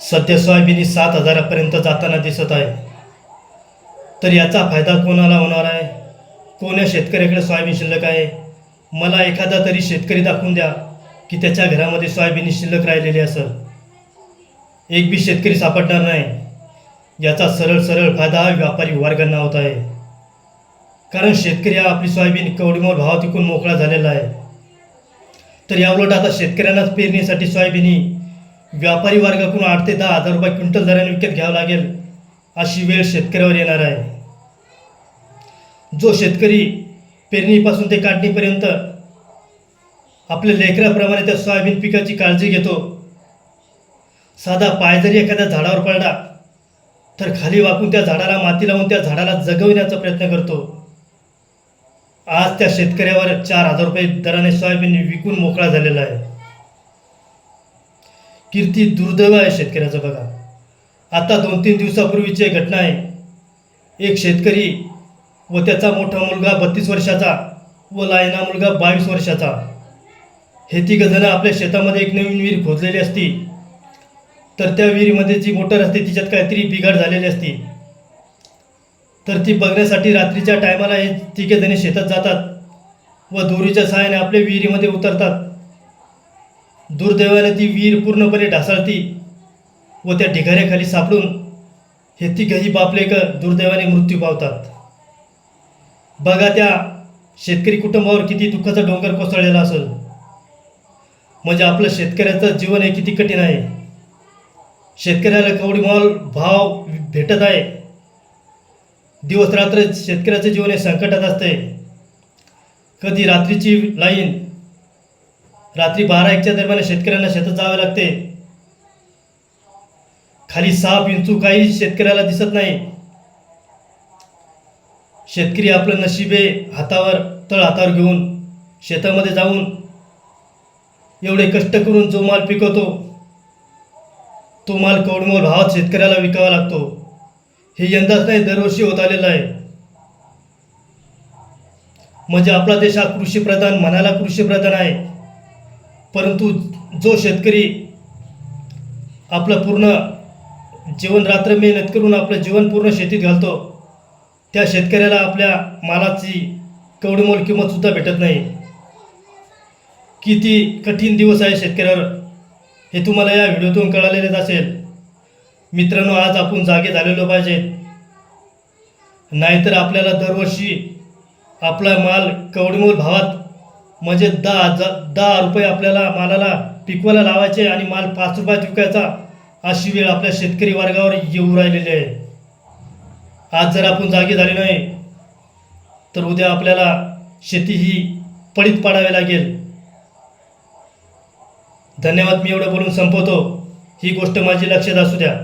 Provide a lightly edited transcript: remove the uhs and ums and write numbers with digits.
सध्या सोयाबीन 7,000पर्यंत जाताना दिसत आहे. तर याचा फायदा कोणाला होणार आहे? कोण्या शेतकऱ्याकडे सोयाबीन शिल्लक आहे? मला एखादा तरी शेतकरी दाखवून द्या की त्याच्या घरामध्ये सोयाबीन शिल्लक राहिलेली असेल. एक बी शेतकरी सापडणार नाही. याचा सरळ सरळ फायदा हा व्यापारी वर्गांना होत आहे. कारण शेतकरी हा आपली सोयाबीन कवडीमोल भावात विकून मोकळा झालेला आहे. तर याउलट आता शेतकऱ्यांनाच पेरणीसाठी सोयाबीन व्यापारी वर्गाकडून 8 ते 10 हजार रुपये क्विंटल दराने विकत घ्यावं लागेल अशी वेळ शेतकऱ्यावर येणार आहे. जो शेतकरी पेरणीपासून ते काढणीपर्यंत आपल्या लेकराप्रमाणे त्या सोयाबीन पिकाची काळजी घेतो. साधा पाय जरी एखाद्या झाडावर पडला तर खाली वाकून त्या झाडाला माती लावून त्या झाडाला जगविण्याचा प्रयत्न करतो. आज त्या शेतकऱ्यावर 4,000 रुपये दराने सोयाबीन विकून मोकळा झालेला आहे. किती दुर्दैव आहे शेतकऱ्याचं बघा. आता 2-3 दिवसापूर्वीची घटना आहे. एक शेतकरी व त्याचा मोठा मुलगा 32 वर्षाचा व लहाना मुलगा 22 वर्षाचा हे तिघजणं आपल्या शेतामध्ये एक नवीन विहीर खोदलेली असती. तर त्या विहिरीमध्ये जी मोटर असते तिच्यात काहीतरी बिघाड झालेली असती. तर ती बघण्यासाठी रात्रीच्या टायमाला हे तिघेजणे शेतात जातात व दोरीच्या सहाय्याने आपल्या विहिरीमध्ये उतरतात. दुर्दैवाने ती विहीर पूर्णपणे ढासळती व त्या ढिगाऱ्याखाली सापडून हे तिघही बापलेक दुर्दैवाने मृत्यू पावतात. बघा त्या शेतकरी कुटुंबावर किती दुःखाचा डोंगर कोसळलेला असेल. म्हणजे आपलं शेतकऱ्याचं जीवन हे किती कठीण आहे. शेतकऱ्याला कवडीमोल भाव भेटत आहे. दिवस रात्र शेतकऱ्याचं जीवन हे संकटात असते. कधी रात्रीची लाईन, रात्री 12-1च्या दरम्यान शेतकऱ्यांना शेतात जावे लागते. खाली साप विंचू काही शेतकऱ्याला दिसत नाही. शेतकरी आपलं नशिबे हातावर तळ हातावर घेऊन शेतामध्ये जाऊन एवढे कष्ट करून जो माल पिकवतो तो माल कवडीमोल भावात शेतकऱ्याला विकावा लागतो. हे यंदाच नाही दरवर्षी होत आलेलं आहे. म्हणजे आपला देश हा कृषीप्रधान म्हणायला कृषीप्रधान आहे. परंतु जो शेतकरी आपलं पूर्ण जीवन रात्र मेहनत करून आपलं जीवन पूर्ण शेतीत घालतो त्या शेतकऱ्याला आपल्या मालाची कवडीमोल किंमतसुद्धा भेटत नाही. किती कठीण दिवस आहे शेतकऱ्यावर हे तुम्हाला या व्हिडिओतून कळालेलेच असेल. मित्रांनो, आज आपण जागे झालेलो पाहिजेत. नाहीतर आपल्याला दरवर्षी आपला माल कवडीमोल भावात म्हणजे 10 रुपये आपल्याला मालाला पिकवायला लावायचे आणि माल 5 रुपयात विकायचा अशी वेळ आपल्या शेतकरी वर्गावर येऊ राहिलेली आहे. आज जर आपण जागे झाले नाही तर उद्या आपल्याला शेती ही पडीत पाडावी लागेल. धन्यवाद. मी एवढं बोलून संपवतो. ही गोष्ट माझी लक्षात असू द्या.